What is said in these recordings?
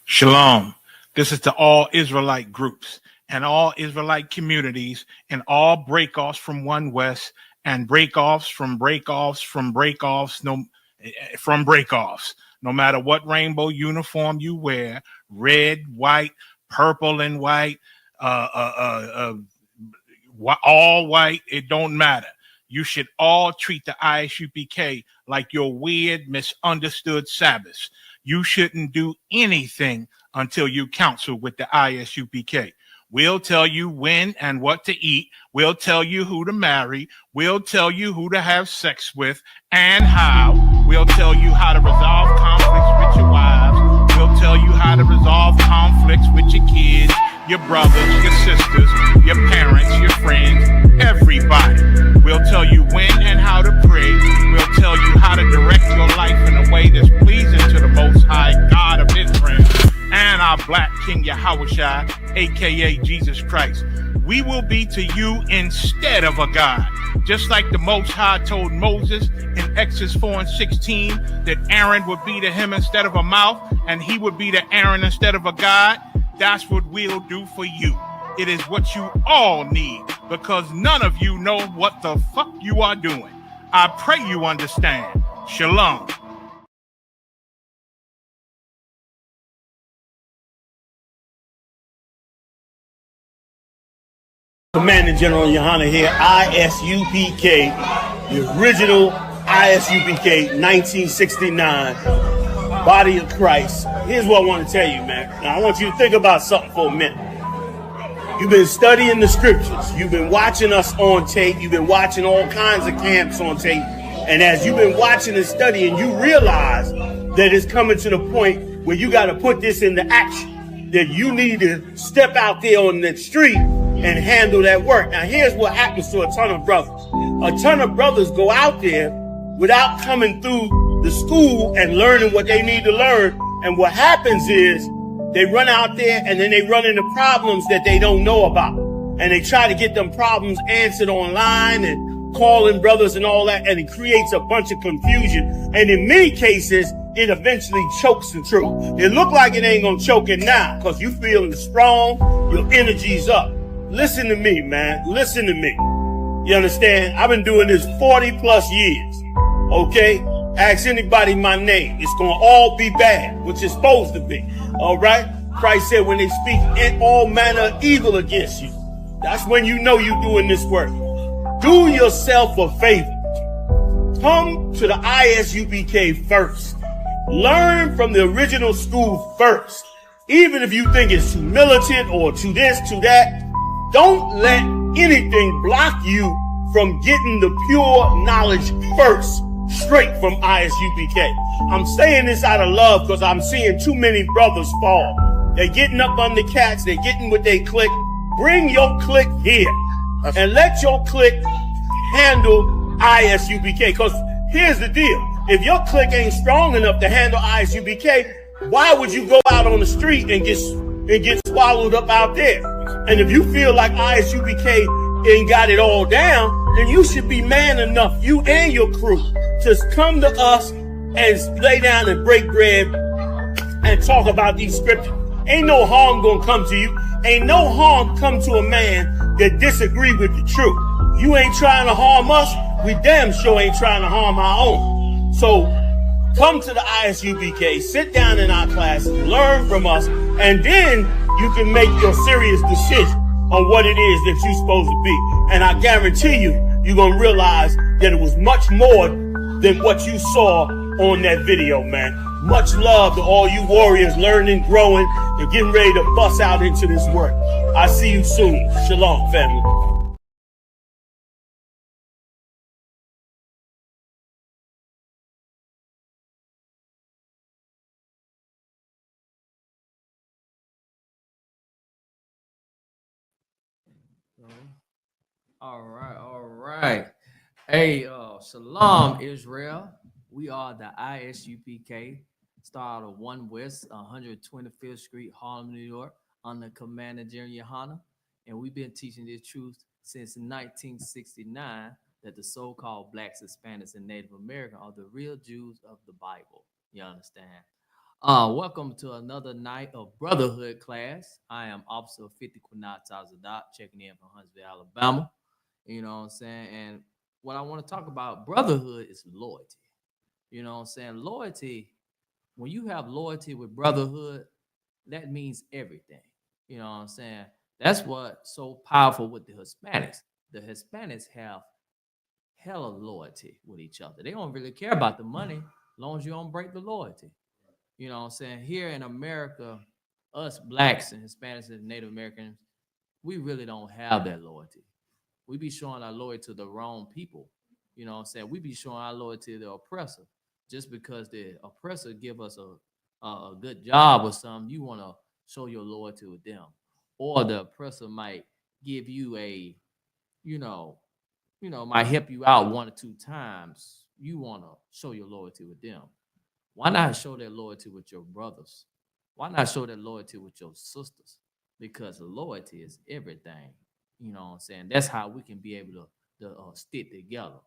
Shalom. This is to all Israelite groups and all Israelite communities and all breakoffs from One West and breakoffs from breakoffs from breakoffs from breakoffs. No matter what rainbow uniform you wear, red, white, purple, and white, uh, uh, uh, all white, it don't matter. You should all treat the ISUPK like your weird, misunderstood Sabbaths. You shouldn't do anything until you counsel with the ISUPK. We'll tell you when and what to eat. We'll tell you who to marry. We'll tell you who to have sex with and how. We'll tell you how to resolve conflicts with your wives. We'll tell you how to resolve conflicts with your kids, your brothers, your sisters, your parents, your friends, everybody. We'll tell you when and how to pray. We'll tell you how to direct your life in a way that's pleasing to the Most High God of Israel and our Black King Yahushua, aka Jesus Christ. We will be to you instead of a God. Just like the Most High told Moses in Exodus 4:16 that Aaron would be to him instead of a mouth and he would be to Aaron instead of a God. That's what we'll do for you. It is what you all need because none of you know what the fuck you are doing. I pray you understand. Shalom. Commanding General Yohana here, ISUPK, the original ISUPK, 1969, Body of Christ. Here's what I want to tell you, man. Now, I want you to think about something for a minute. You've been studying the scriptures. You've been watching us on tape. You've been watching all kinds of camps on tape. And as you've been watching and studying, you realize that it's coming to the point where you got to put this into action, that you need to step out there on the street and handle that work. Now, here's what happens to a ton of brothers. A ton of brothers go out there without coming through the school and learning what they need to learn. And what happens is they run out there and then they run into problems that they don't know about. And they try to get them problems answered online and calling brothers and all that. And it creates a bunch of confusion. And in many cases, it eventually chokes the truth. It look like it ain't gonna choke it now because you feeling strong, your energy's up. Listen to me, man. Listen to me. You understand? I've been doing this 40 plus years. Okay? Ask anybody my name. It's going to all be bad, which it's supposed to be. All right? Christ said when they speak all manner of evil against you, that's when you know you're doing this work. Do yourself a favor. Come to the ISUPK first. Learn from the original school first. Even if you think it's too militant or too this, too that, don't let anything block you from getting the pure knowledge first, straight from ISUPK. I'm saying this out of love because I'm seeing too many brothers fall. They're getting up on the cats. They're getting with their clique. Bring your clique here and let your clique handle ISUPK. Because here's the deal. If your clique ain't strong enough to handle ISUPK, why would you go out on the street and get swallowed up out there? And if you feel like ISUPK ain't got it all down, then you should be man enough, you and your crew, to come to us and lay down and break bread and talk about these scriptures. Ain't no harm gonna come to you. Ain't no harm come to a man that disagree with the truth. You ain't trying to harm us. We damn sure ain't trying to harm our own. So come to the ISUPK, sit down in our classes, learn from us, and then you can make your serious decision on what it is that you're supposed to be. And I guarantee you, you're going to realize that it was much more than what you saw on that video, man. Much love to all you warriors learning, growing, and getting ready to bust out into this work. I see you soon. Shalom, family. All right, all right. Hey, Shalom, Israel. We are the ISUPK, star of One West, 125th Street, Harlem, New York, under Commander General Yohana. And we've been teaching this truth since 1969 that the so-called blacks, Hispanics, and Native American are the real Jews of the Bible. You understand? Welcome to another night of Brotherhood class. I am Officer 50 Quinat Tazadat, checking in from Huntsville, Alabama. You know what I'm saying? And what I want to talk about, brotherhood, is loyalty. You know what I'm saying? Loyalty, when you have loyalty with brotherhood, that means everything. You know what I'm saying? That's what's so powerful with the Hispanics. The Hispanics have hella loyalty with each other. They don't really care about the money as long as you don't break the loyalty. You know what I'm saying? Here in America, us blacks and Hispanics and Native Americans, we really don't have that loyalty. We be showing our loyalty to the wrong people. You know what I'm saying? We be showing our loyalty to the oppressor. Just because the oppressor give us a good job or something, you want to show your loyalty with them. Or the oppressor might give you a, you know, might help you out one or two times. You want to show your loyalty with them. Why not show that loyalty with your brothers? Why not show that loyalty with your sisters? Because loyalty is everything. You know what I'm saying? That's how we can be able to stick together.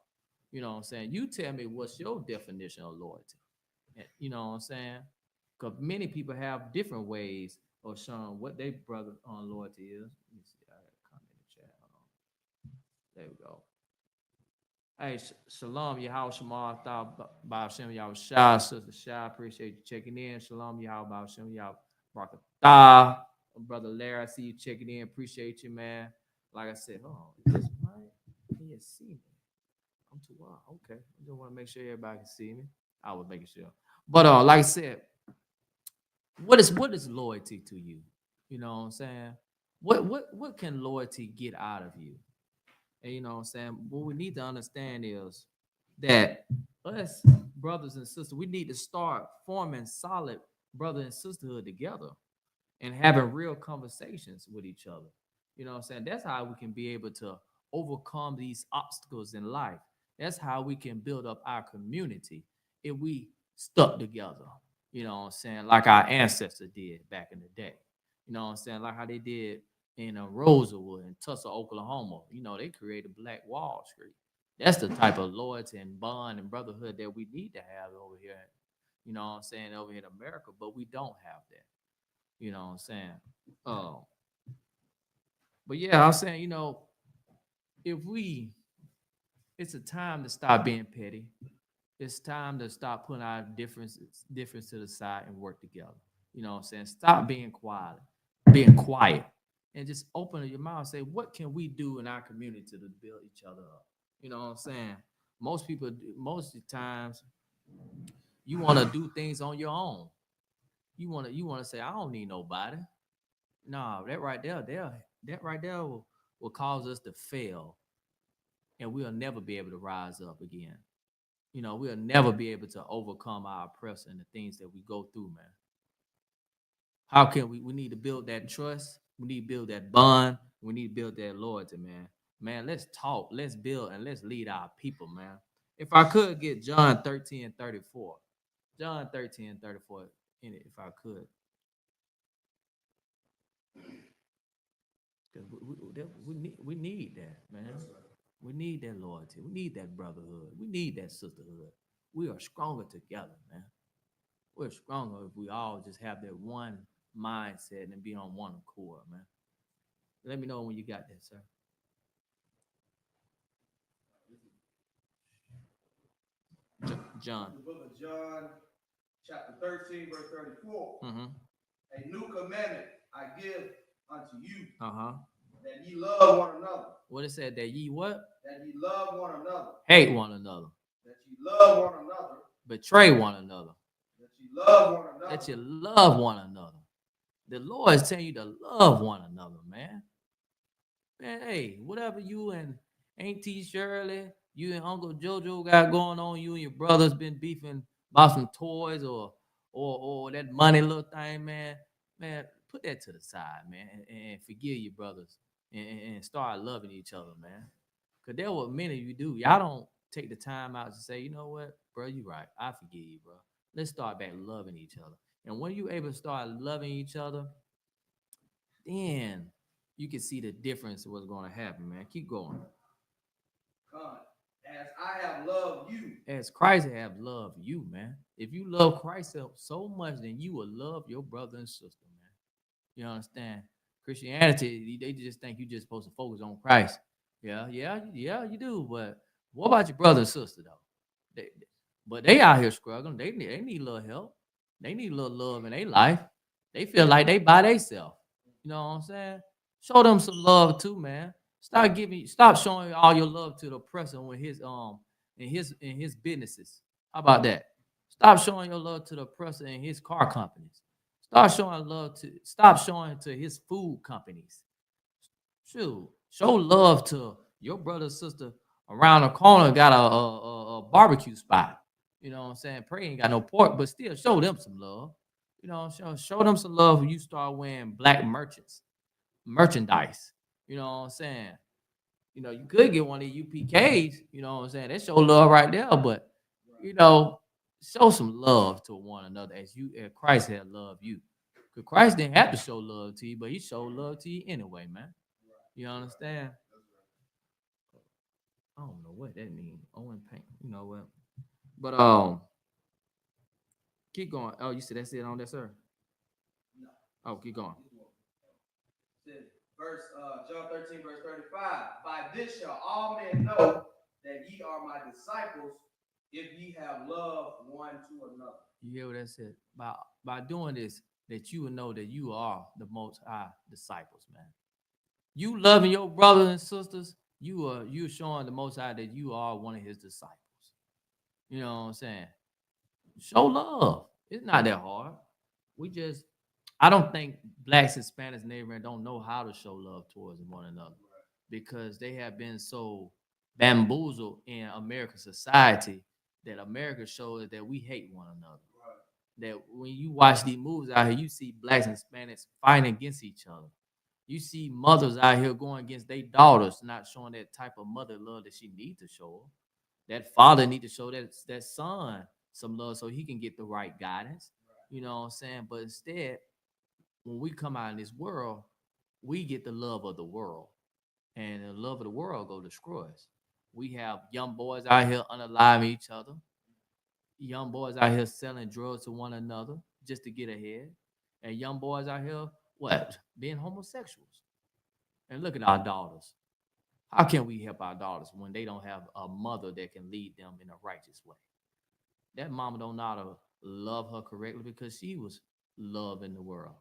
You know what I'm saying? You tell me what's your definition of loyalty. You know what I'm saying? Because many people have different ways of showing what their brother on loyalty is. Let me see. I got a comment in the chat. Hold on. There we go. Hey, Shalom, Yahweh Shema, Baal Shem, Yahweh Shah, Sister Shah, appreciate you checking in. Shalom, Yahweh Baal Shem, Yahweh Barakatah. Brother Larry, I see you checking in. Appreciate you, man. Like I said, oh, is this right? Can you see me? I'm too wild. Okay. I just want to make sure everybody can see me. I was making sure. But like I said, what is loyalty to you? You know what I'm saying? What can loyalty get out of you? And you know what I'm saying? What we need to understand is that us brothers and sisters, we need to start forming solid brother and sisterhood together and having real conversations with each other. You know what I'm saying? That's how we can be able to overcome these obstacles in life. That's how we can build up our community if we stuck together. You know what I'm saying? Like our ancestors did back in the day. You know what I'm saying? Like how they did in Rosewood and Tulsa, Oklahoma. You know, they created Black Wall Street. That's the type of loyalty and bond and brotherhood that we need to have over here. You know what I'm saying? Over here in America, but we don't have that. You know what I'm saying? Oh, but yeah, I'm saying, if we, it's a time to stop being petty. It's time to stop putting our difference to the side and work together. You know what I'm saying? Stop being quiet, and just open your mouth and say, what can we do in our community to build each other up? You know what I'm saying? Most of the times, you want to do things on your own. You want to say, I don't need nobody. No, that right there will cause us to fail, and we'll never be able to rise up again. We'll never be able to overcome our oppressor and the things that we go through, man. How can we? We need to build that trust. We need to build that bond. We need to build that loyalty, man. Man, let's talk. Let's build and let's lead our people, man. If I could get John 13 and 34. John 13 and 34 in it, if I could. Because we need that, man. We need that loyalty. We need that brotherhood. We need that sisterhood. We are stronger together, man. We're stronger if we all just have that one mindset and be on one accord, man. Let me know when you got that, sir. John. The book of John, chapter 13, verse 34. Mm-hmm. A new commandment I give unto you, Uh-huh. that ye love one another. What it said, that ye what? That ye love one another. Hate one another. That ye love one another. Betray one another. That ye love one another. That you love one another. The Lord is telling you to love one another, man. Man, hey, whatever you and Auntie Shirley, you and Uncle Jojo got going on, you and your brothers been beefing about some toys or that money little thing, man. Man, put that to the side, man, and forgive your brothers and start loving each other, man. Cause there were many of you do. Y'all don't take the time out to say, you know what, bro, you right. I forgive you, bro. Let's start back loving each other. And when you able to start loving each other, then you can see the difference of what's going to happen, man. Keep going. God. as I have loved you. As Christ have loved you, man. If you love Christ so much, then you will love your brother and sister, man. You understand? Christianity, they just think you just supposed to focus on Christ. Yeah, you do. But what about your brother and sister though? But they out here struggling. They need a little help. They need a little love in their life. They feel like they by themselves. You know what I'm saying? Show them some love too, man. Stop showing all your love to the oppressor with his in his businesses. How about that? Stop showing your love to the oppressor in his car companies. Stop showing to his food companies. Shoot, show love to your brother, sister around the corner got a barbecue spot. You know what I'm saying? Pray ain't got no pork, but still show them some love. You know, show them some love when you start wearing black merchandise. You know what I'm saying? You know, you could get one of the UPKs, you know what I'm saying? That show love right there, but you know, show some love to one another as Christ had loved you. Because Christ didn't have to show love to you, but he showed love to you anyway, man. You understand? I don't know what that means. Owen Paint. You know what? But keep going. Oh, you said that's it on that, sir? No. Oh, keep going. Verse John 13, verse 35. By this shall all men know that ye are my disciples, if ye have love one to another. You hear what that said? By doing this, that you will know that you are the most high disciples, man. You loving your brothers and sisters, you're showing the most high that you are one of his disciples. You know what I'm saying? Show love. It's not that hard. I don't think blacks, Hispanics, Native don't know how to show love towards one another because they have been so bamboozled in American society that America shows that we hate one another. That when you watch these movies out here, you see blacks and Hispanics fighting against each other. You see mothers out here going against their daughters, not showing that type of mother love that she needs to show her. That father need to show that son some love so he can get the right guidance. You know what I'm saying? But instead, when we come out in this world, we get the love of the world. And the love of the world go destroy us. We have young boys out here unaliving each other. Young boys out here selling drugs to one another just to get ahead. And young boys out here, what? Being homosexuals. And look at our daughters. How can we help our daughters when they don't have a mother that can lead them in a righteous way? That mama don't know how to love her correctly because she was loving the world.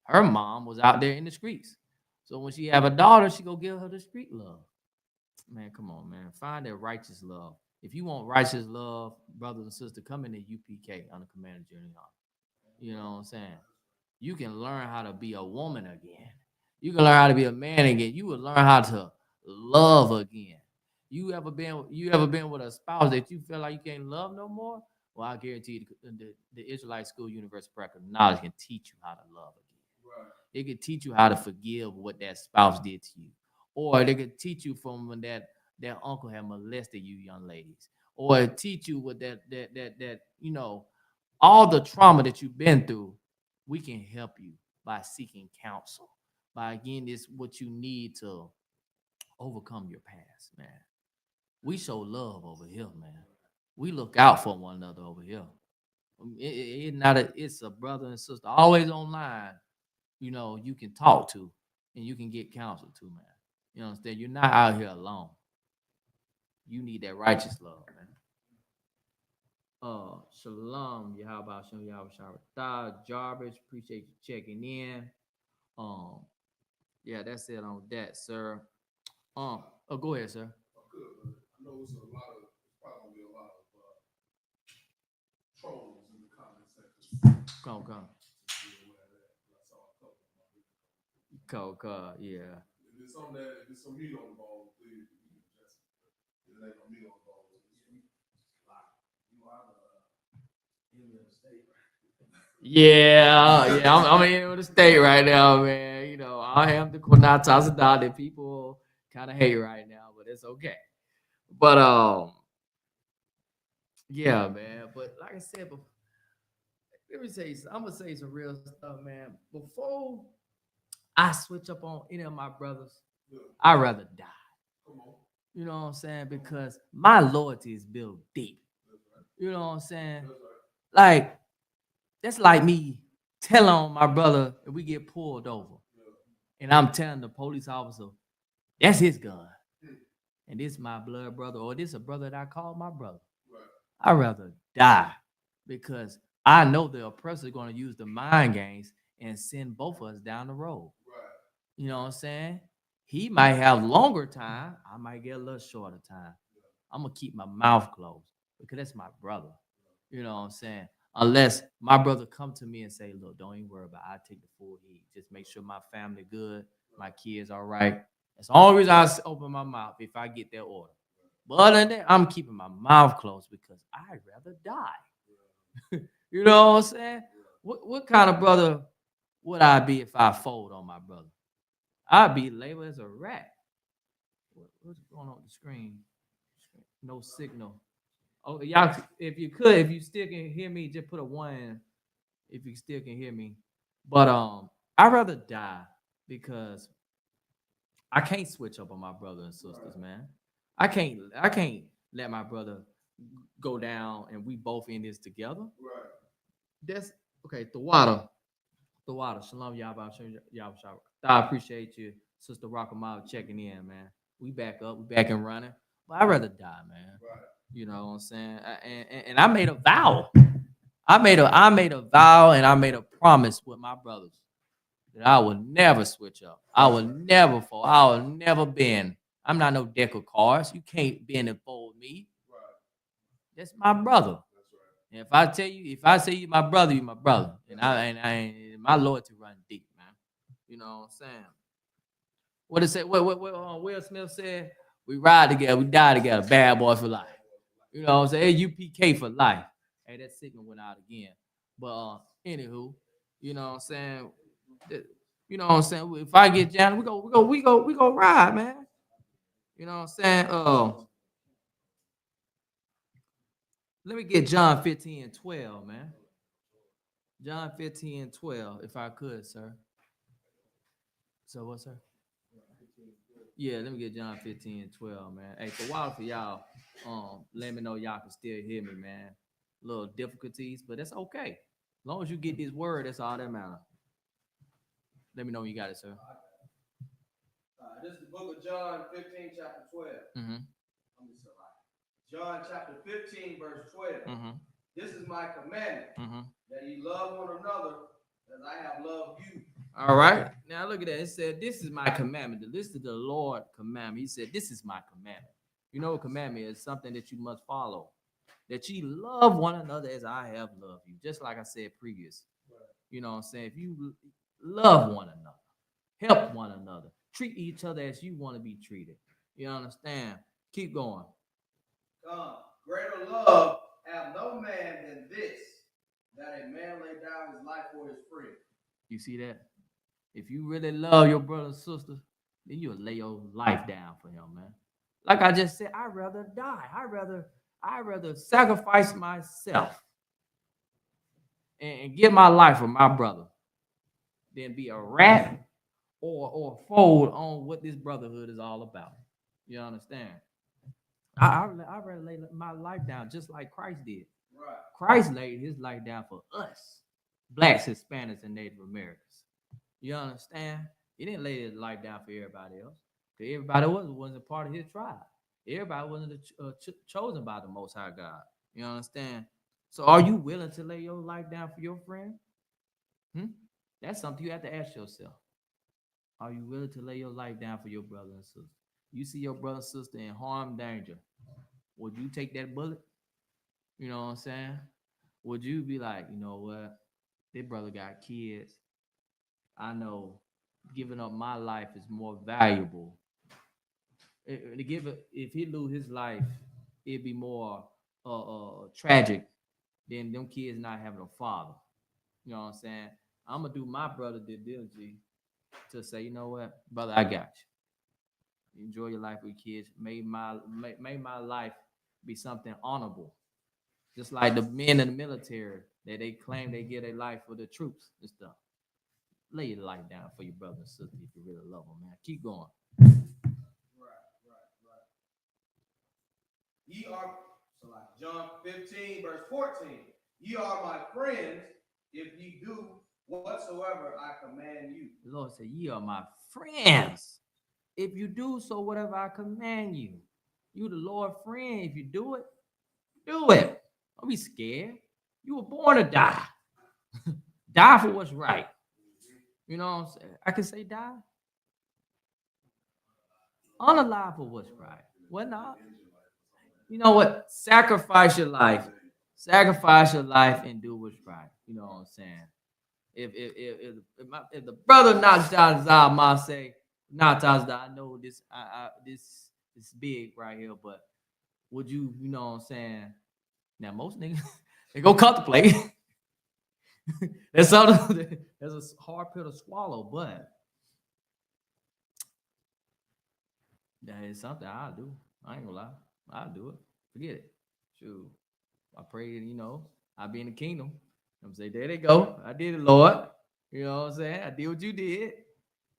Her mom was out there in the streets. So when she have a daughter, she go give her the street love. Man, come on, man. Find that righteous love. If you want righteous love, brothers and sisters, come into UPK on the Commander Junior Army. You know what I'm saying? You can learn how to be a woman again. You can learn how to be a man again. You will learn how to love again. You ever been with a spouse that you feel like you can't love no more? Well, I guarantee you the Israelite School Universal Practical Knowledge can teach you how to love again. Right. It can teach you how to forgive what that spouse did to you. Or they can teach you from when that uncle had molested you, young ladies. Or teach you what that you know, all the trauma that you've been through. We can help you by seeking counsel, by getting this what you need to overcome your past, man. We show love over here, man. We look out for one another over here. It's a brother and sister always online. You know, you can talk to and you can get counsel to, man. You understand? You're not out here alone. You need that righteous love, man. Shalom, Yahweh Shem Yahweh Shabbat. Jarvis, appreciate you checking in. Yeah, that's it on that, sir. Go ahead, sir. Good. I know it's probably a lot of trolls in the comment section. Come. Yeah. If it's some meat on the bone, please just it ain't no meat on the bone. You are the enemy of the state, right? Yeah. I'm in the state right now, man. You know, I am the Quanatas that people kind of hate right now, but it's okay. But yeah, man. But like I said, let me say, I'm gonna say some real stuff, man. Before I switch up on any of my brothers, I'd rather die. Come on. You know what I'm saying? Because my loyalty is built deep. You know what I'm saying? Like, that's like me telling on my brother if we get pulled over. And I'm telling the police officer, that's his gun. And this my blood brother, or this a brother that I call my brother. I'd rather die because I know the oppressor is going to use the mind games and send both of us down the road. You know what I'm saying? He might have longer time. I might get a little shorter time. I'm going to keep my mouth closed because that's my brother. You know what I'm saying? Unless my brother come to me and say, look, don't even worry about it. I take the full heat. Just make sure my family good, my kids all right. That's the only reason I open my mouth if I get that order. But other than that, I'm keeping my mouth closed because I'd rather die. You know what I'm saying? What kind of brother would I be if I fold on my brother? I'd be labeled as a rat. What's going on the screen? No signal. Oh, y'all, if you still can hear me, just put a 1 if you still can hear me. But I'd rather die because I can't switch up on my brothers and sisters, man. I can't let my brother go down and we both in this together. That's okay. The water. Shalom, y'all. I appreciate you, Sister Rockamile, checking in, man. We back up, we back and running. But I'd rather die, man. You know what I'm saying? And I made a vow. I made a vow and I made a promise with my brothers that I will never switch up. I will never fall. I will never bend. I'm not no deck of cards. You can't bend and fold me. That's my brother. And if I say you my brother, you my brother. And my loyalty run deep, man. You know what I'm saying? What it say? What Will Smith said? We ride together, we die together, bad boys for life. You know what I'm saying? UPK for life. Hey, that signal went out again. But anywho, you know what I'm saying? You know what I'm saying? If I get jammed, we go ride, man. You know what I'm saying? Let me get John 15 and 12, man. John 15 and 12, if I could, sir. So what, sir? Yeah, let me get John 15 and 12, man. Hey, for a while for y'all, let me know y'all can still hear me, man. Little difficulties, but that's okay. As long as you get this word, that's all that matters. Let me know when you got it, sir. This is the book of John 15, chapter 12. Mm-hmm. John chapter 15, verse 12. Mm-hmm. This is my commandment, that ye love one another as I have loved you. All right. Now look at that. It said, this is my commandment. This is the Lord commandment. He said, this is my commandment. You know what commandment is? Something that you must follow. That ye love one another as I have loved you. Just like I said previous. You know what I'm saying? If you love one another, help one another, treat each other as you want to be treated. You understand? Keep going. Greater love have no man than this, that a man lay down his life for his friend. You see that? If you really love your brother and sister, then you'll lay your life down for him, man. Like I just said, I'd rather die. I'd rather sacrifice myself and give my life for my brother than be a rat or fold on what this brotherhood is all about. You understand? I'd rather lay my life down just like Christ did. Right. Christ laid his life down for us, blacks, Hispanics, and Native Americans. You understand? He didn't lay his life down for everybody else. Because everybody wasn't part of his tribe. Everybody wasn't chosen by the Most High God. You understand? So are you willing to lay your life down for your friend? That's something you have to ask yourself. Are you willing to lay your life down for your brother and sister? You see your brother and sister in harm, danger. Would you take that bullet? You know what I'm saying? Would you be like, you know what? This brother got kids. I know giving up my life is more valuable. If he lose his life, it'd be more tragic than them kids not having a father. You know what I'm saying? I'm gonna do my brother due diligence to say, you know what, brother, I got you. Enjoy your life with kids. May my life be something honorable. Just like the men in the military that they claim they give their life for the troops and stuff. Lay your life down for your brother and sister if you really love them, man. Keep going. Right. Ye are, so like John 15, verse 14. Ye are my friends if ye do whatsoever I command you. The Lord said, ye are my friends. If you do so, whatever I command you. You the Lord friend. If you do it, do it. Don't be scared. You were born to die. Die for what's right. You know what I'm saying? I can say die. Unalive for what's right. What not? You know what? Sacrifice your life. Sacrifice your life and do what's right. You know what I'm saying? If the brother knocks down his eye, I say, knocks down his eye, I know this is big right here, but would you know what I'm saying? Now most niggas they go contemplate. That's something that's a hard pill to swallow, but that is something I'll do. I ain't gonna lie. I'll do it. Forget it. Shoot. I pray, I'll be in the kingdom. I'm saying, there they go. I did it, Lord. You know what I'm saying? I did what you did.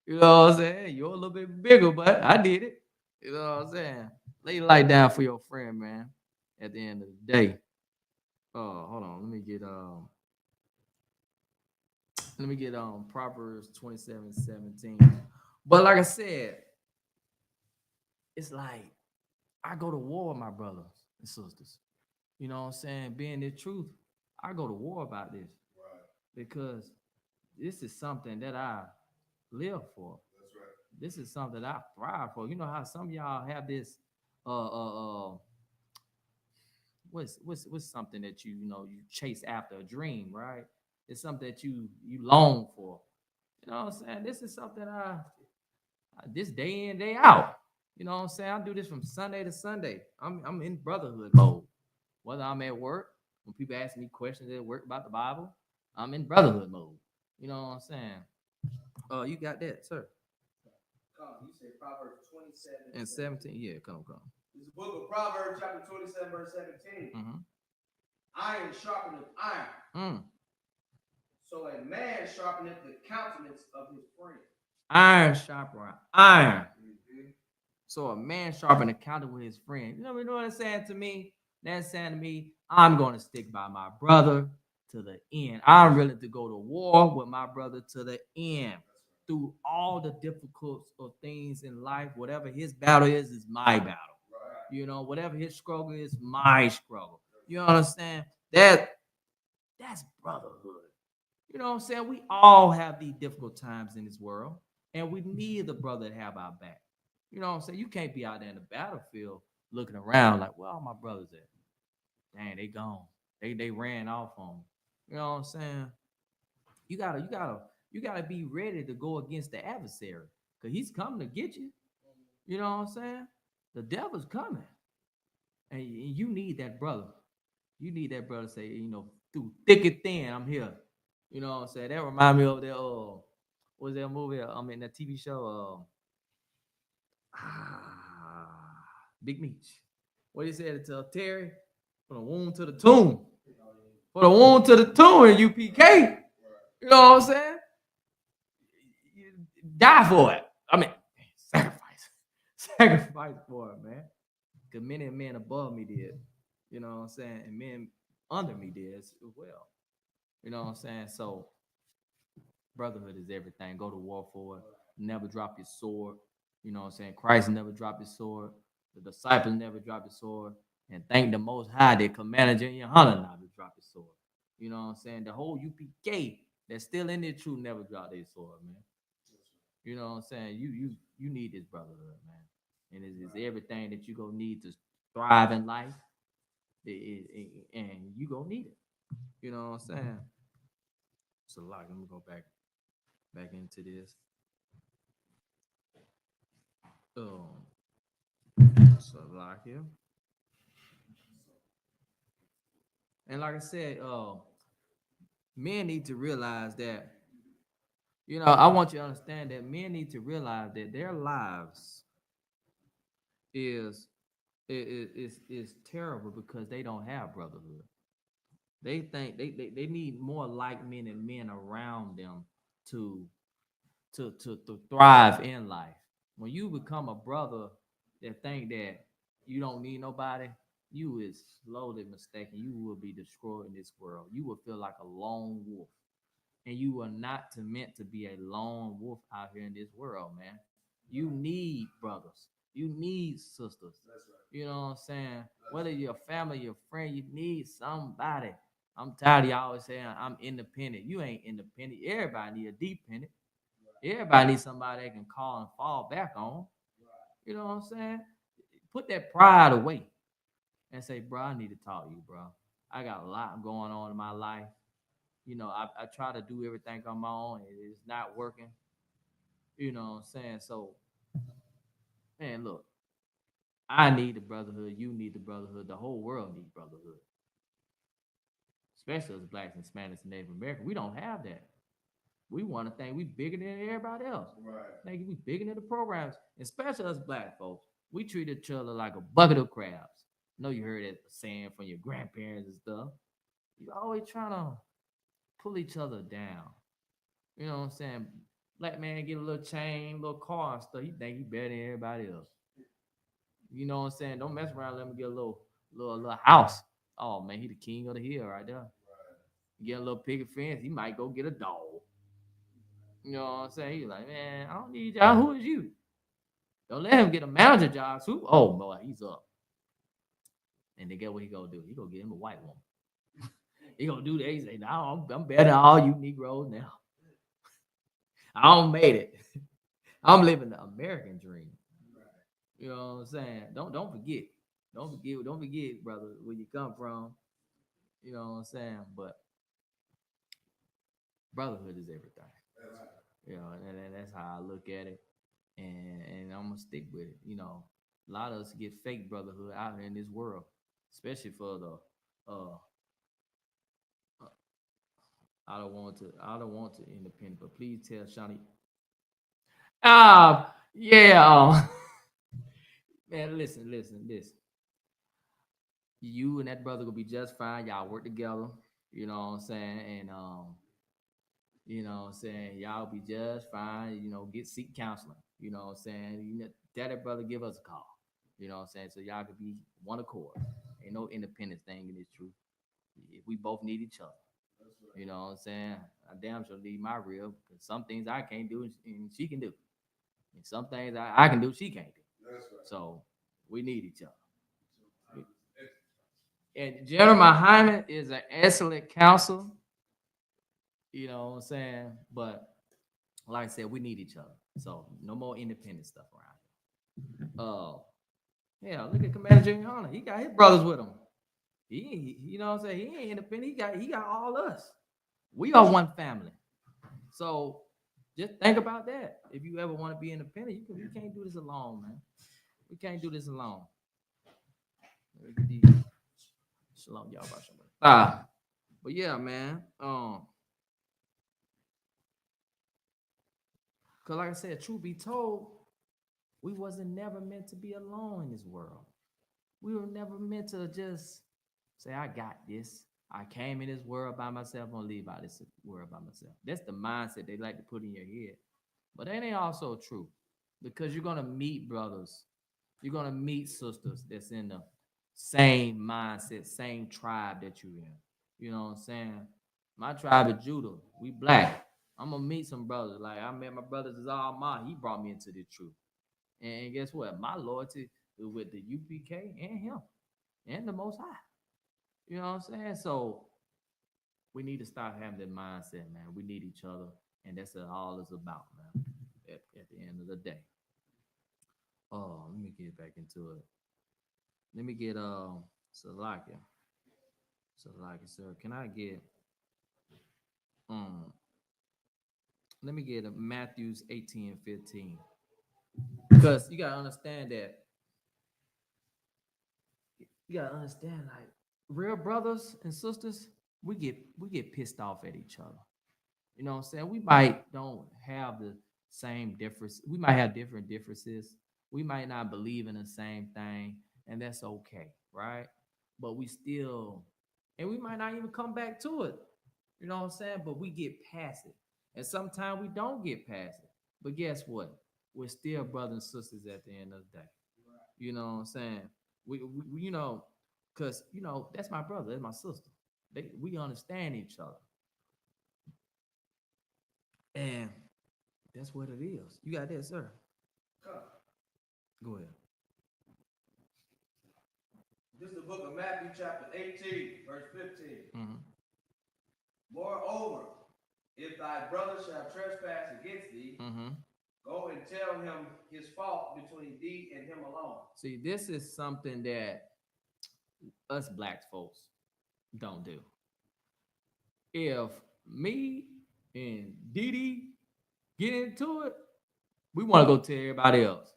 You know what I'm saying? You're a little bit bigger, but I did it. You know what I'm saying? Lay your light down for your friend, man. At the end of the day. Oh, hold on. Let me get Proverbs 27:17. But like I said, it's like I go to war with my brothers and sisters. You know what I'm saying? Being the truth, I go to war about this. Right. Because this is something that I live for. That's right. This is something I thrive for. You know how some of y'all have this what's something that you you chase after, a dream, right? It's something that you long for. You know what I'm saying? This is something I this day in, day out. You know what I'm saying? I do this from Sunday to Sunday. I'm in brotherhood mode. Whether I'm at work, when people ask me questions at work about the Bible, I'm in brotherhood mode. You know what I'm saying? Oh, you got that, sir. Come, you say Proverbs 27 And 17, yeah, come. This is the book of Proverbs, chapter 27, verse 17. Iron sharpeneth iron. So a man sharpeneth the countenance of his friend. Iron sharper iron. So a man sharpen the counter with his friend. You know what it's saying to me? That's saying to me, I'm going to stick by my brother to the end. I'm willing to go to war with my brother to the end. Through all the difficult of things in life, whatever his battle is my battle. Right. You know, whatever his struggle is my struggle. You understand? That's brotherhood. You know what I'm saying? We all have these difficult times in this world, and we need the brother to have our back. You know what I'm saying? You can't be out there in the battlefield looking around like, where all my brothers at? Dang, they gone. They ran off on me. You know what I'm saying? You gotta be ready to go against the adversary, because he's coming to get you. You know what I'm saying? The devil's coming. And you need that brother. You need that brother to say, through thick and thin, I'm here. You know what I'm saying? That remind me of that what's that movie? In that TV show, Big Meech. What he said to Terry? From the womb to the tomb. For the womb to the tomb in UPK. You know what I'm saying? You die for it. Sacrifice. Sacrifice for it, man. Because many men above me did. You know what I'm saying? And men under me did as well. You know what I'm saying? So brotherhood is everything. Go to war for it. Never drop your sword. You know what I'm saying? Christ never dropped his sword. The disciples never dropped his sword. And thank the Most High that Commander General Hunter never dropped his sword. You know what I'm saying? The whole UPK that's still in their truth never dropped their sword, man. You know what I'm saying? You need this brotherhood, man. And it's everything that you gonna need to thrive in life. And you gonna need it. You know what I'm saying? So let me go back into this. So like here. And like I said, men need to realize that, I want you to understand that men need to realize that their lives is terrible because they don't have brotherhood. They think they need more like men and men around them to thrive in life. When you become a brother that think that you don't need nobody, you is slowly mistaken. You will be destroyed in this world. You will feel like a lone wolf. And you are not meant to be a lone wolf out here in this world, man. You need brothers. You need sisters. You know what I'm saying? Whether you're a family, your friend, you need somebody. I'm tired of y'all always saying I'm independent. You ain't independent. Everybody need a dependent. Everybody needs somebody they can call and fall back on. You know what I'm saying? Put that pride away and say, bro, I need to talk to you, bro. I got a lot going on in my life. You know, I try to do everything on my own. It's not working. You know what I'm saying? So, man, look, I need the brotherhood. You need the brotherhood. The whole world needs brotherhood, especially as blacks and Spanish and Native American. We don't have that. We want to think we bigger than everybody else. Right. Think we bigger than the programs, especially us black folks. We treat each other like a bucket of crabs. I know you heard that saying from your grandparents and stuff. You always trying to pull each other down. You know what I'm saying? Black man get a little chain, little car and stuff. He think he better than everybody else. You know what I'm saying? Don't mess around. Let me get a little house. Oh man, he the king of the hill right there. Get a little picket fence. He might go get a dog. You know what I'm saying? He's like, man, I don't need y'all. Who is you? Don't let him get a manager job. Who? Oh boy, he's up. And then get what he gonna do? He gonna get him a white woman. He gonna do that. He say, no, I'm better than all you Negroes now. I don't made it. I'm living the American dream. You know what I'm saying? Don't forget. Don't forget, brother, where you come from. You know what I'm saying? But brotherhood is everything. You know, and that's how I look at it. And I'm gonna stick with it. You know, a lot of us get fake brotherhood out here in this world, especially for the I don't want to independent, but please tell Shawnee. Yeah. Man, listen. You and that brother will be just fine. Y'all work together. You know what I'm saying? And you know what I'm saying, y'all be just fine. You know, seek counseling. You know what I'm saying? You know, that brother give us a call. You know what I'm saying? So y'all could be one accord. Ain't no independence thing in this truth. We both need each other. You know what I'm saying? I damn sure need my real, because some things I can't do and she can do. And some things I can do, she can't do. So we need each other. And General Hyman is an excellent counselor. You know what I'm saying? But like I said, we need each other. So no more independent stuff around here. Yeah, look at Commander Junior Hunter. He got his brothers with him. You know what I'm saying? He ain't independent. He got all us. We are one family. So just think about that. If you ever want to be independent, you can't do this alone, man. We can't do this alone. Shalom, y'all. But yeah, man. Cause like I said, truth be told, we wasn't never meant to be alone in this world. We were never meant to just say, I got this. I came in this world by myself. I'm gonna leave out this world by myself. That's the mindset they like to put in your head. But that ain't also true. Because you're gonna meet brothers. You're gonna meet sisters that's in the same mindset, same tribe that you're in. You know what I'm saying? My tribe is Judah. We black. I'm gonna meet some brothers. Like I met my brothers is all mine. He brought me into the truth. And guess what? My loyalty is with the UPK and him and the Most High. You know what I'm saying? So we need to start having that mindset, man. We need each other, and that's what all it's about, man. At the end of the day. Oh, let me get back into it. Let me get Salakia. Salakia, sir. Can I get let me get Matthews 18 and 15. Because you gotta understand that. You gotta understand, like real brothers and sisters, we get pissed off at each other. You know what I'm saying? We might don't have the same difference. We might have different differences. We might not believe in the same thing, and that's okay, right? But we still, and we might not even come back to it. You know what I'm saying? But we get past it. And sometimes we don't get past it. But guess what? We're still brothers and sisters at the end of the day. You know what I'm saying? We you know, Because, you know, that's my brother, that's my sister. We understand each other. And that's what it is. You got that, sir? Go ahead. This is the book of Matthew, chapter 18, verse 15. Moreover, if thy brother shall trespass against thee, go and tell him his fault between thee and him alone. See, this is something that us black folks don't do. If me and Didi get into it, we want to go tell everybody else.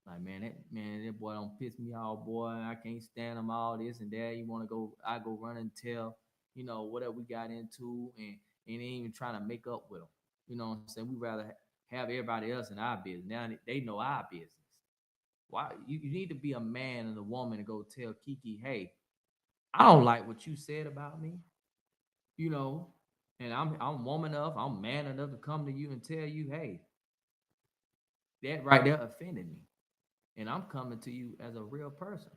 Like, that boy don't piss me off, boy. I can't stand him, all this and that. You want to go, I go run and tell, you know, whatever we got into, and ain't even trying to make up with them. You know what I'm saying? We rather have everybody else in our business. Now they know our business. Why? You need to be a man and a woman to go tell Kiki, hey, I don't like what you said about me, you know, and I'm woman enough, I'm man enough to come to you and tell you, hey, that right there offended me. And I'm coming to you as a real person.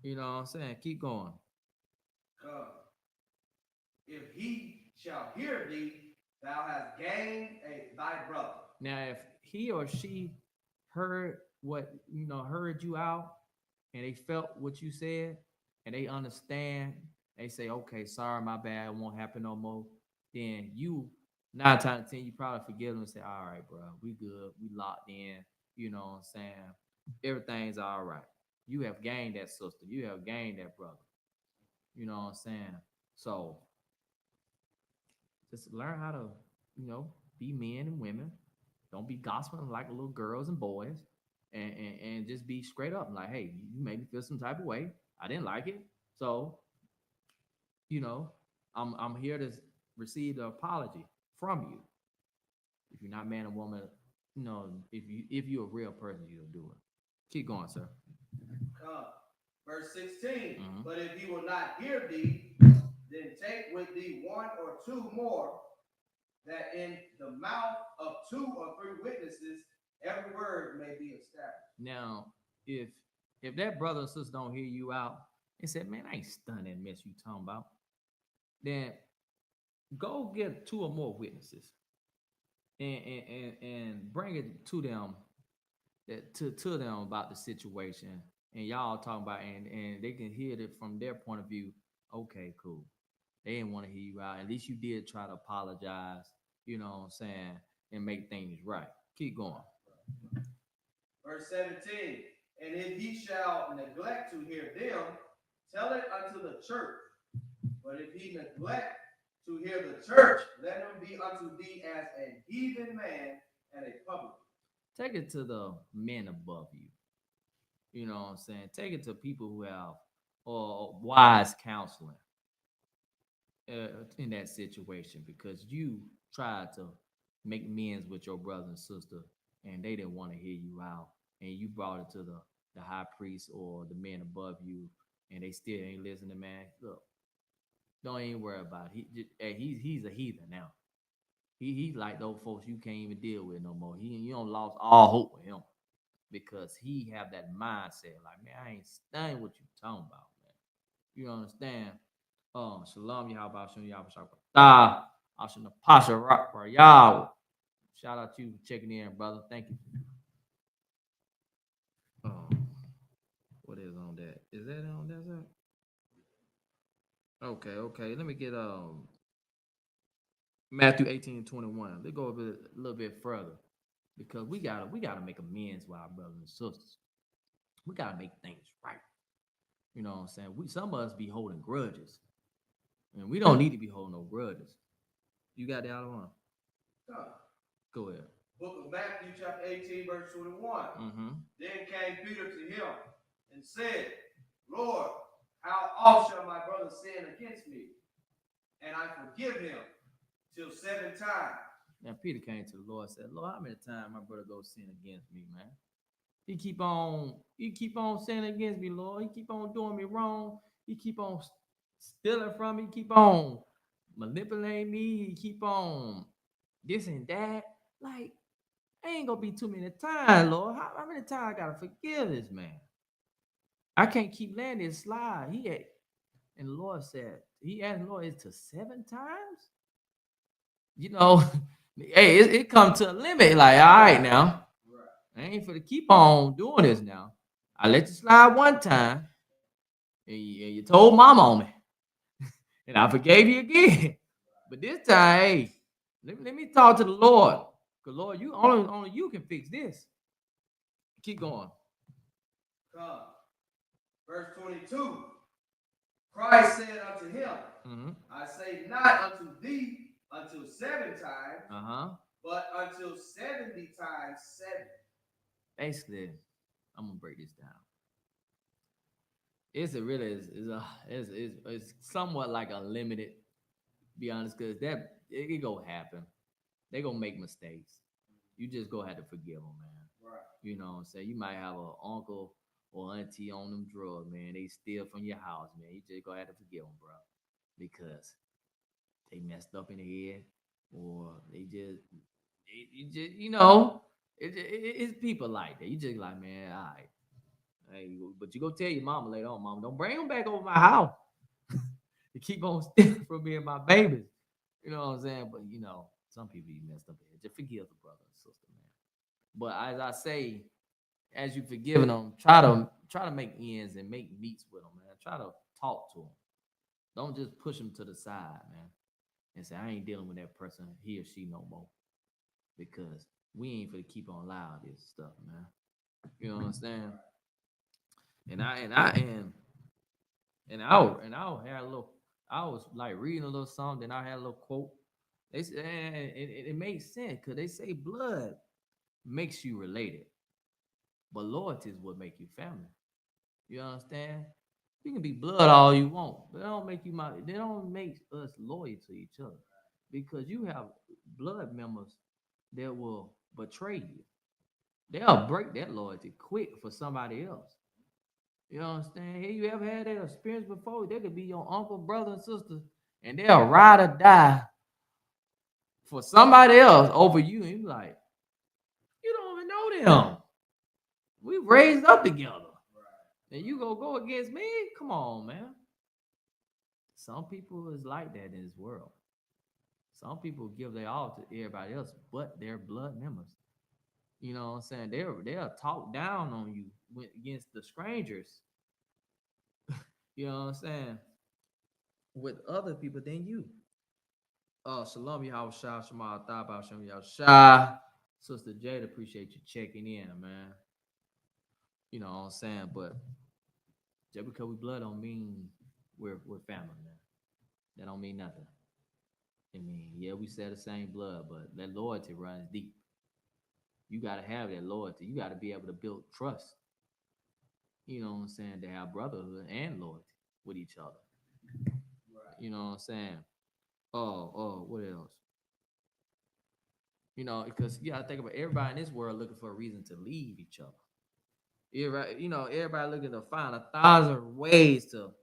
You know what I'm saying? Keep going. If he shall hear thee, thou hast gained thy brother. Now, if he or she heard heard you out, and they felt what you said, and they understand, they say, okay, sorry, my bad, it won't happen no more. Then you, 9 times out of 10, you probably forgive them and say, all right, bro, we good, we locked in. You know what I'm saying? Everything's all right. You have gained that sister. You have gained that brother. You know what I'm saying? So just learn how to, be men and women. Don't be gossiping like little girls and boys. And just be straight up. Like, hey, you made me feel some type of way. I didn't like it. So, I'm here to receive the apology from you. If you're not man or woman, if you're a real person, you'll do it. Keep going, sir. Verse 16. But if he will not hear thee, then take with thee 1 or 2 more, that in the mouth of 2 or 3 witnesses every word may be established. Now, if that brother or sister don't hear you out and said, man, I ain't stunned that mess you talking about, then go get 2 or more witnesses and bring it to them, to them about the situation, and y'all talking about, and they can hear it from their point of view. Okay, cool. They didn't want to hear you out. At least you did try to apologize, you know what I'm saying, and make things right. Keep going. Verse 17. And if he shall neglect to hear them, tell it unto the church. But if he neglect to hear the church, let him be unto thee as a heathen man and a publican. Take it to the men above you. You know what I'm saying? Take it to people who have wise counseling in that situation, because you tried to make amends with your brother and sister, and they didn't want to hear you out, and you brought it to the high priest or the men above you, and they still ain't listening. Man, look, don't even worry about it. He's a heathen now. He's like those folks you can't even deal with no more. You don't lost all hope with him, because he have that mindset like, man, I ain't studying what you talking about, man. You understand? Shalom, Yahweh, Ashana Pasha Rock for Yahweh. Shout out to you for checking in, brother. Thank you. What is on that? Is that on that side? Okay. Let me get Matthew 18:21. Let's go a little bit further, because we gotta make amends with our brothers and sisters. We gotta make things right. You know what I'm saying? Some of us be holding grudges, and we don't need to be holding no grudges. You got the other one? Go ahead. Book of Matthew, chapter 18, verse 21. Then came Peter to him and said, Lord, how oft shall my brother sin against me, and I forgive him till 7 times? Now Peter came to the Lord and said, Lord, how many times my brother go sin against me, man? He keep on sinning against me, Lord. He keep on doing me wrong. He keep on stealing from me. He keep on manipulating me. He keep on this and that. Like, ain't gonna be too many times, Lord. How many times I gotta forgive this man? I can't keep letting it slide. And the Lord said, he asked the Lord, it's to 7 times? You know, hey, it come to a limit. Like, all right now, I ain't for to keep on doing this now. I let you slide one time, and you told mama on me, and I forgave you again. But this time, hey, let me talk to the Lord. Because Lord, you only you can fix this. Keep going. Come. Verse 22. Christ said unto him, I say not unto thee until 7 times, but until 70 times 7. Basically, I'm gonna break this down. It's somewhat like unlimited. Be honest, because that it gonna happen. They gonna make mistakes. You just gonna have to forgive them, man. Right. You know what I'm saying? You might have an uncle or auntie on them drugs, man. They steal from your house, man. You just gonna have to forgive them, bro, because they messed up in the head, or it's people like that. You just like, man, all right. Hey, but you go tell your mama later on, mama, don't bring them back over my house. You keep on stealing from me and my babies. You know what I'm saying? But some people you messed up here. Just forgive the brother and sister, man. But as I say, as you forgiving them, try to make ends and make meets with them, man. Try to talk to them. Don't just push them to the side, man, and say I ain't dealing with that person, he or she, no more, because we ain't for to keep on allowing this stuff, man. You know what I'm saying? And I had a little. I was like reading a little something. Then I had a little quote. They said and it made sense because they say blood makes you related, but loyalty is what make you family. You understand? You can be blood all you want, but they don't make us loyal to each other, because you have blood members that will betray you. They'll break that loyalty quick for somebody else. You understand? Hey, you ever had that experience before? They could be your uncle, brother, and sister, and they'll ride or die for somebody else over you. And you're like, you don't even know them. We raised up together. And you go against me? Come on, man. Some people is like that in this world. Some people give their all to everybody else, but their blood members. You know what I'm saying? They'll talk down on you against the strangers. You know what I'm saying? With other people than you. Shalom, Yahweh Shah, Shema, Thaba, Shem Yahweh. Sister Jade, appreciate you checking in, man. You know what I'm saying? But just because we blood don't mean we're family, man. That don't mean nothing. I mean, yeah, we share the same blood, but that loyalty runs deep. You gotta have that loyalty. You gotta be able to build trust. You know what I'm saying? To have brotherhood and loyalty with each other. Right. You know what I'm saying? What else? Because you gotta think about everybody in this world looking for a reason to leave each other. Everybody looking to find 1,000 ways to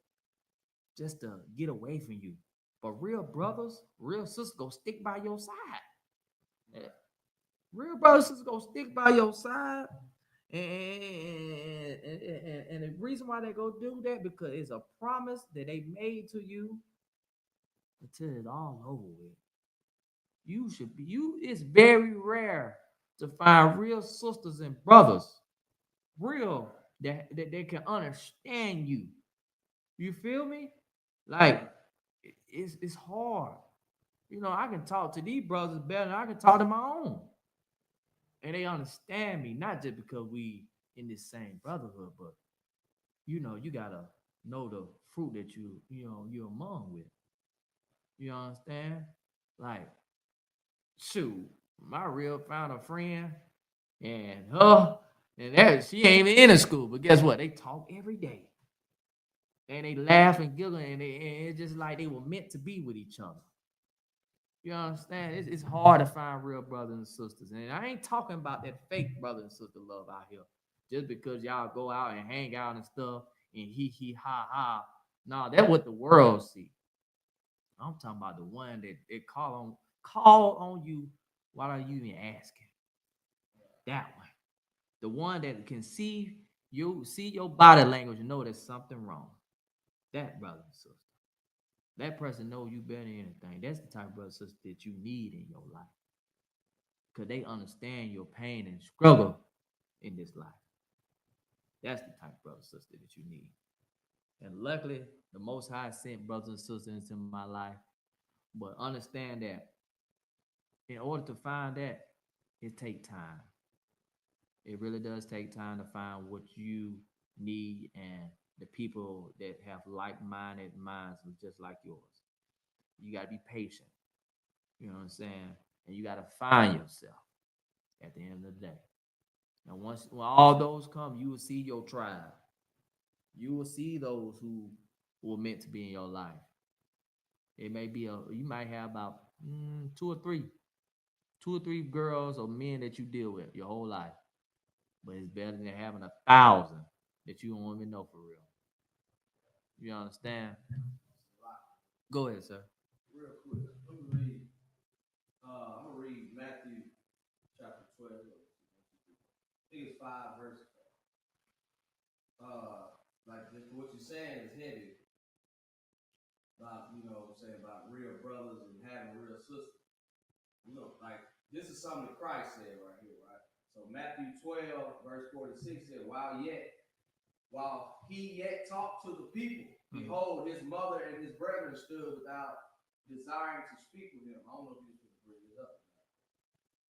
just to get away from you. But real brothers, real sisters go stick by your side. Yeah. Real brothers and sisters go stick by your side. And the reason why they go do that, because it's a promise that they made to you until it's all over with. It's very rare to find real sisters and brothers, real that they can understand you. You feel me? Like it's hard. I can talk to these brothers better than I can talk to my own. And they understand me, not just because we in this same brotherhood, but you gotta know the fruit that you're among with. You understand? Like, shoot, my real found a friend and her, and that she ain't even in the school, but guess what? They talk every day. And they laugh and giggle, and it's just like they were meant to be with each other. You understand? It's hard to find real brothers and sisters. And I ain't talking about that fake brother and sister love out here. Just because y'all go out and hang out and stuff and he ha ha. No, that's what the world see. I'm talking about the one that they call on you while you even asking. That one. The one that can see you see your body language, you know there's something wrong. That brother and sister, that person know you better than anything. That's the type of brother and sister that you need in your life, because they understand your pain and struggle in this life. That's the type of brother and sister that you need. And luckily, the Most High sent brothers and sisters into my life. But understand that in order to find that, it takes time. It really does take time to find what you need and the people that have like-minded minds just like yours. You got to be patient. You know what I'm saying? And you got to find yourself at the end of the day. And when all those come, you will see your tribe. You will see those who were meant to be in your life. It may be you might have about two or three girls or men that you deal with your whole life, but it's better than having 1,000 that you don't even know for real. You understand? Go ahead, sir. Real quick, let me read. I'm gonna read Matthew chapter 12. I think it's 5 verses. Like just what you're saying is heavy about, you know what I'm saying, about real brothers and having real sisters. You know, like this is something that Christ said right here, right? So Matthew 12, verse 46 said, while he yet talked to the people, behold, his mother and his brethren stood without, desiring to speak with him. I don't know if you can bring it up.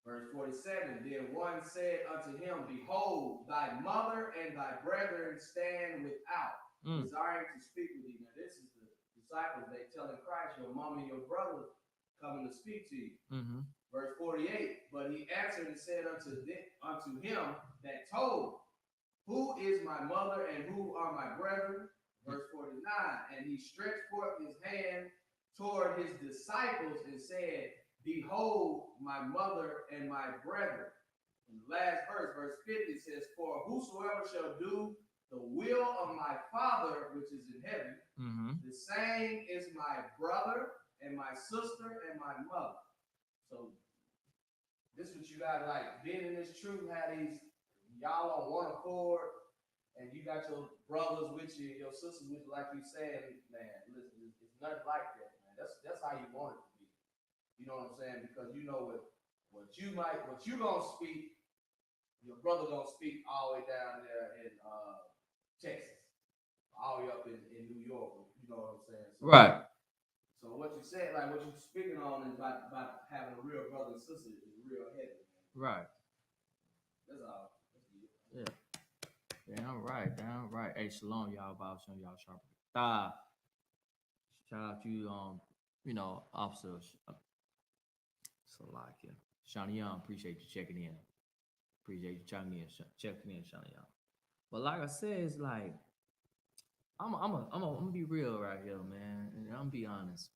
Verse 47, then one said unto him, behold, thy mother and thy brethren stand without, desiring to speak with thee. Now this is the disciples, they telling Christ, your mom and your brother coming to speak to you. Verse 48, but he answered and said unto him that told, who is my mother and who are my brethren? Verse 49, and he stretched forth his hand toward his disciples and said, behold, my mother and my brethren. And the last verse, verse 50 says, for whosoever shall do the will of my Father, which is in heaven, the same is my brother and my sister and my mother. So this is what you got, like, being in this truth, how these, y'all on one accord, and you got your brothers with you, your sisters with you, like you said, man, listen, it's nothing like that, man. That's how you want it to be. You know what I'm saying? Because you know what you gonna speak, your brother gonna speak all the way down there in Texas, all the way up in New York. You know what I'm saying? So, right. So what you said, like what you're speaking on, is about having a real brother and sister is real heavy. Man. Right. That's all. Yeah. Damn right. Damn right. Hey, shalom, y'all. Bob, son, y'all sharp. Shout out to you, Officer Salakia. Shawnee Young, appreciate you checking in. Appreciate you checking in, Shawnee Young. But like I said, it's like I'm gonna be real right here, man, and I'm gonna be honest.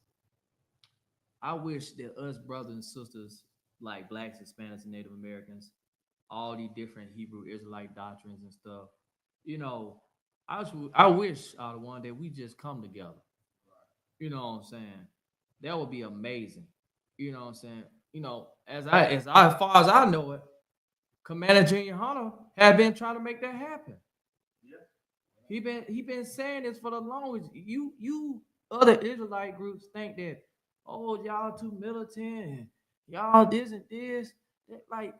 I wish that us brothers and sisters, like blacks, Hispanics, and Native Americans, all these different Hebrew Israelite doctrines and stuff, you know, I wish the one that we just come together. You know what I'm saying? That would be amazing. You know what I'm saying? You know, as far as I know it, Commander Junior Hunter had been trying to make that happen. Yeah. He been saying this for the longest. You other Israelite groups think that, oh, y'all too militant and y'all this and this. Like,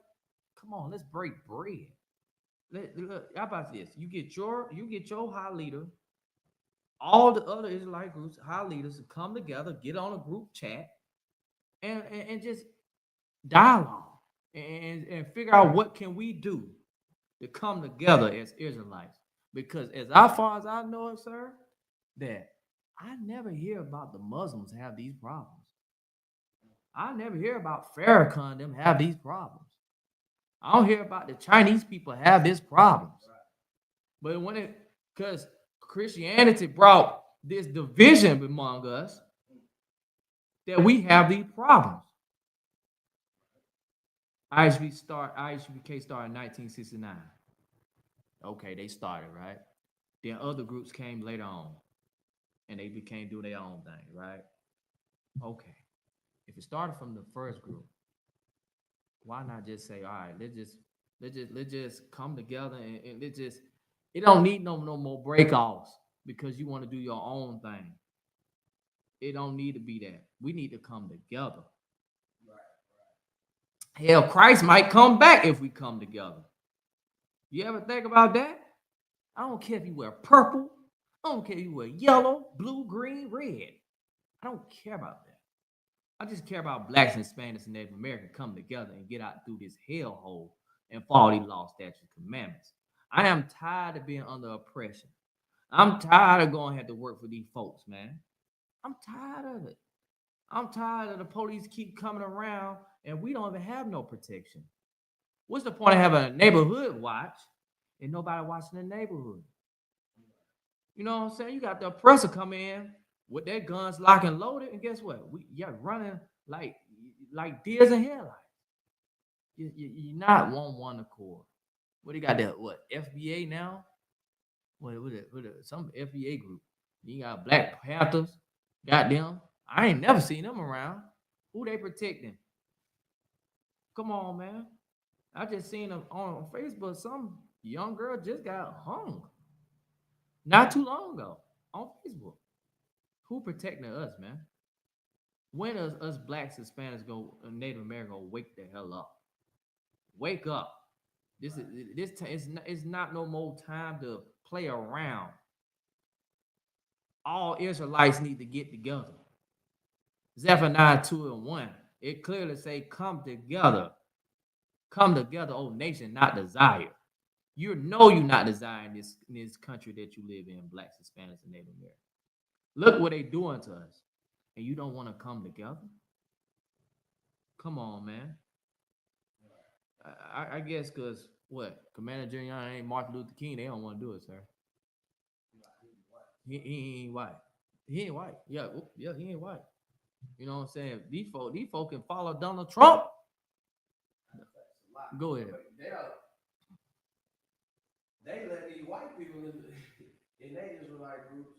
come on, let's break bread. Look, how about this? You get your high leader, all the other Israelite groups, high leaders to come together, get on a group chat, and just dialogue and figure out what can we do to come together as Israelites. Because as far as I know it, sir, that I never hear about the Muslims have these problems. I never hear about Farrakhan them have these problems. I don't hear about the Chinese people have this problems. But because Christianity brought this division among us, that we have these problems. ISUPK started in 1969. Okay, they started, right? Then other groups came later on, and they became do their own thing, right? Okay, if it started from the first group, why not just say, all right, let's just come together and let's just It don't need no more break-offs because you want to do your own thing. It don't need to be that. We need to come together. Hell, Christ might come back if we come together. You ever think about that? I don't care if you wear purple. I don't care if you wear yellow, blue, green, red. I don't care about that. I just care about blacks and Spanish and Native American coming together and get out through this hellhole and follow these law, statutes, and commandments. I am tired of being under oppression. I'm tired of going to have to work for these folks, man. I'm tired of it. I'm tired of the police keep coming around and we don't even have no protection. What's the point of having a neighborhood watch and nobody watching the neighborhood? You know what I'm saying? You got the oppressor come in with their guns locked and loaded, and guess what? You're running like deers in headlights. You're not one accord. What do you got there? What FBA now? Some FBA group? You got Black Panthers. Got them. I ain't never seen them around. Who they protecting? Come on, man. I just seen them on Facebook. Some young girl just got hung not too long ago on Facebook. Who protecting us, man? When does us blacks, Hispanics, Native American wake the hell up? Wake up! It's not no more time to play around. All Israelites need to get together. Zephaniah 2:1. It clearly say, "Come together, come together, O nation, not desire." You know you're not desiring this country that you live in, blacks, Hispanics, and Native Americans. Look what they doing to us, and you don't want to come together. Come on, man. I guess because what Commander Junior ain't Martin Luther King, they don't want to do it, sir. He ain't white. He ain't white. Yeah, he ain't white. You know what I'm saying? These folk can follow Donald Trump. Go ahead. They let these white people in their Israelite groups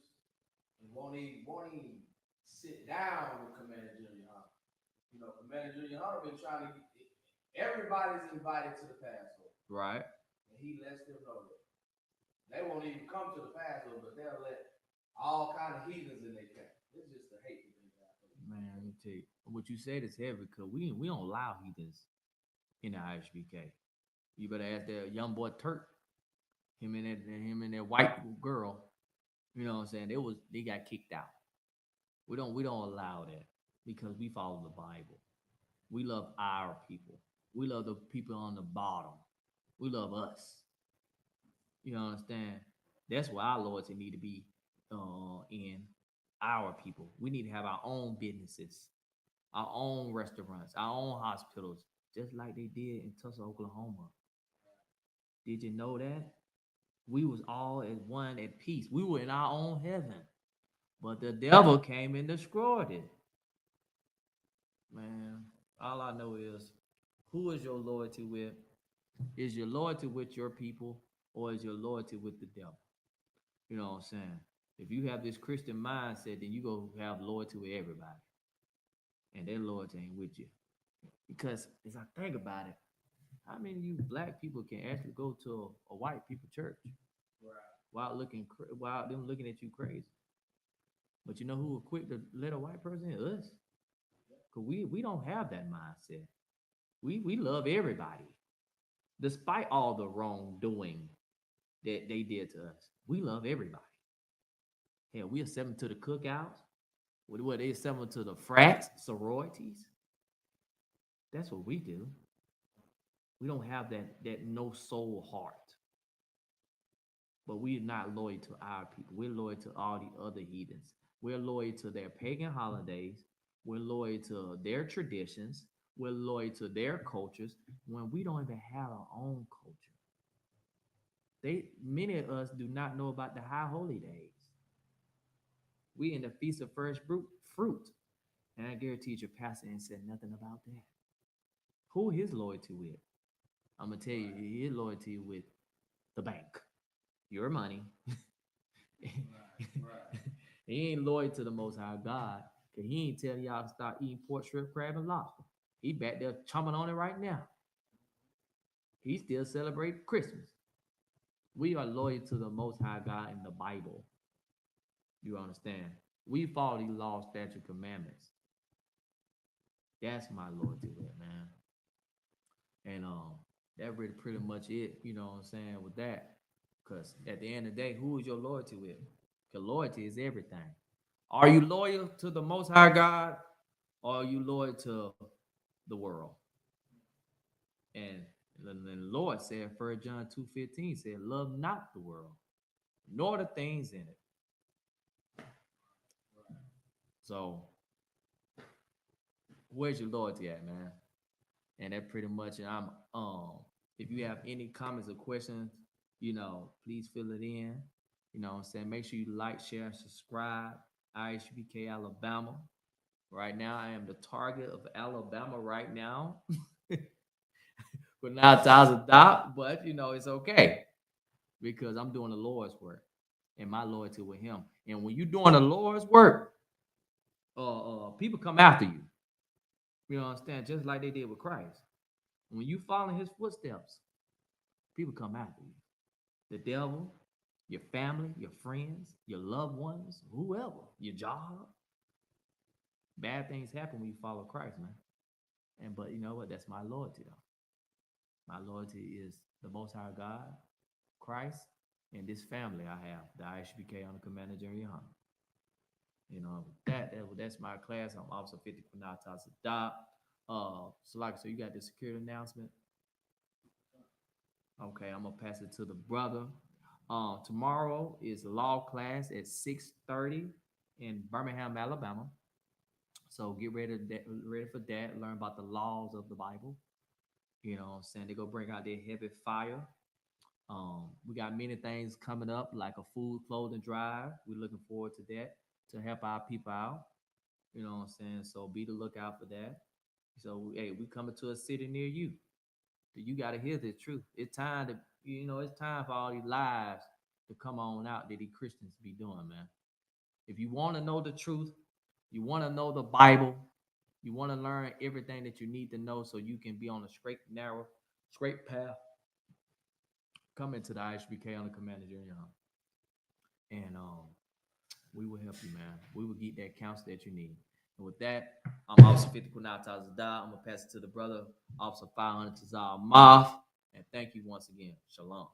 and won't even sit down with Commander Junior Hunter. You know, Commander Junior Hunter been trying to get everybody's invited to the Passover. Right. And he lets them know that. They won't even come to the Passover, but they'll let all kind of heathens in their camp. It's just the hate that they got. Man, let me tell you. What you said is heavy because we don't allow heathens in the ISBK. You better ask that young boy Turk. Him and that white girl. You know what I'm saying? They got kicked out. We don't allow that because we follow the Bible. We love our people. We love the people on the bottom. We love us. You understand? That's why our loyalty need to be in our people. We need to have our own businesses, our own restaurants, our own hospitals, just like they did in Tulsa, Oklahoma. Did you know that? We was all at one at peace. We were in our own heaven. But the devil came and destroyed it. Man, all I know is who is your loyalty with? Is your loyalty with your people or is your loyalty with the devil? You know what I'm saying? If you have this Christian mindset, then you go have loyalty with everybody. And their loyalty ain't with you. Because as I think about it, how many of you black people can actually go to a white people church while them looking at you crazy? But you know who will quick to let a white person in? Us. Because we don't have that mindset. We love everybody. Despite all the wrongdoing that they did to us, we love everybody. Hell, we accept them to the cookouts. What they accept them to the frats, sororities. That's what we do. We don't have that no soul heart. But we're not loyal to our people. We're loyal to all the other heathens. We're loyal to their pagan holidays. We're loyal to their traditions. We're loyal to their cultures when we don't even have our own culture. Many of us do not know about the high holy days. We in the feast of first fruit. And I guarantee your pastor ain't said nothing about that. Who his loyalty with? I'm gonna tell you, his loyalty with the bank. Your money. He ain't loyal to the Most High God, cause he ain't telling y'all to start eating pork, shrimp, crab, and lobster. He back there chomping on it right now. He still celebrate Christmas. We are loyal to the Most High God in the Bible. You understand? We follow these laws, statutes, commandments. That's my loyalty with, man. And that really pretty much it, you know what I'm saying, with that. Because at the end of the day, who is your loyalty with? Because loyalty is everything. Are you loyal to the Most High God, or are you loyal to the world? And the Lord said, 1 John 2:15 said, love not the world, nor the things in it. So, where's your loyalty at, man? And that pretty much, and I'm if you have any comments or questions, please fill it in. You know what I'm saying? Make sure you like, share, and subscribe. ISUPK Alabama. Right now, I am the target of Alabama right now. But now it's dot, but it's okay. Because I'm doing the Lord's work and my loyalty with him. And when you're doing the Lord's work, people come after you. You understand? Just like they did with Christ. When you follow his footsteps, people come after you. The devil, your family, your friends, your loved ones, whoever, your job. Bad things happen when you follow Christ, man. But you know what? That's my loyalty, though. My loyalty is the Most High God, Christ, and this family I have, the ISBK on the Commander General Yohana. That's my class. I'm Officer 50 Kunatas Dot. So you got the security announcement. Okay, I'm gonna pass it to the brother. Tomorrow is law class at 6:30 in Birmingham, Alabama. So get ready for that. Learn about the laws of the Bible. You know what I'm saying? They're gonna bring out their heavy fire. We got many things coming up, like a food clothing drive. We're looking forward to that to help our people out. You know what I'm saying? So be the lookout for that. So hey, we coming to a city near you. You got to hear the truth. It's time it's time for all these lies to come on out that these Christians be doing, man. If you want to know the truth, you want to know the Bible, you want to learn everything that you need to know so you can be on a straight path, come into the ISBK on the Commander General. And we will help you, man. We will get that counsel that you need. And with that, I'm Officer 50 Kunal Tazadar. I'm going to pass it to the brother, Officer 500 Tazal Moth. And thank you once again. Shalom.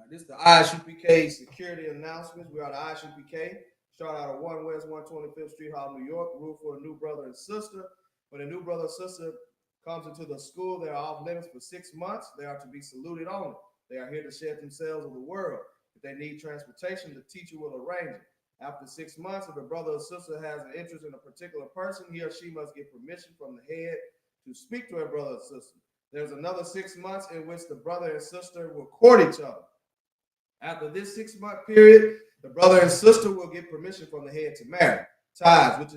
This is the ISUPK security announcements. We are the ISUPK. Start out at 1 West 125th Street, Harlem, New York. Rule for the new brother and sister. When a new brother and sister comes into the school, they are off limits for 6 months. They are to be saluted only. They are here to shed themselves of the world. If they need transportation, the teacher will arrange it. After 6 months, if a brother or sister has an interest in a particular person, he or she must get permission from the head to speak to a brother or sister. There's another 6 months in which the brother and sister will court each other. After this 6 month period, the brother and sister will get permission from the head to marry. Tithes, which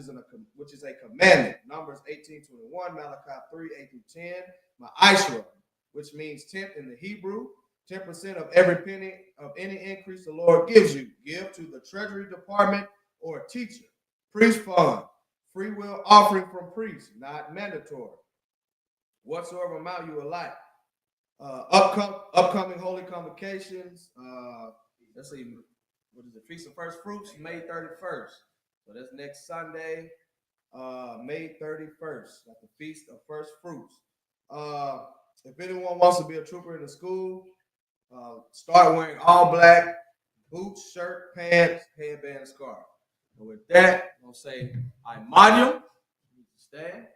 is a commandment. Numbers 18:21, Malachi 3:8-10. Ma'ashra, which means tenth in the Hebrew. 10% of every penny of any increase the Lord gives you. Give to the Treasury Department or a teacher. Priest fund, free will offering from priests, not mandatory. Whatsoever amount you would like. Upcoming holy convocations. Let's see, what is it? Feast of First Fruits, May 31st. So that's next Sunday, May 31st. That's the Feast of First Fruits. If anyone wants to be a trooper in the school, start wearing all black, boots, shirt, pants, headband, and scarf. And with that, I'm going to say, Imadium, stand,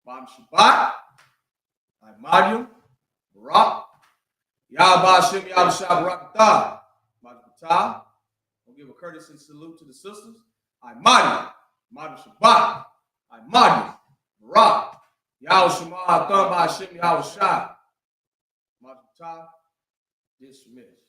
Bam Shabbat, Imadium, Barak, Yahba Shem Yahba Barakatah, Barakatah. We'll give a courtesy salute to the sisters. Imadium, Imadium Shabbat, Imadium, Barak, Yahba Shema Atam Ba Shem Yahba Shah, Barakatah, dismissed.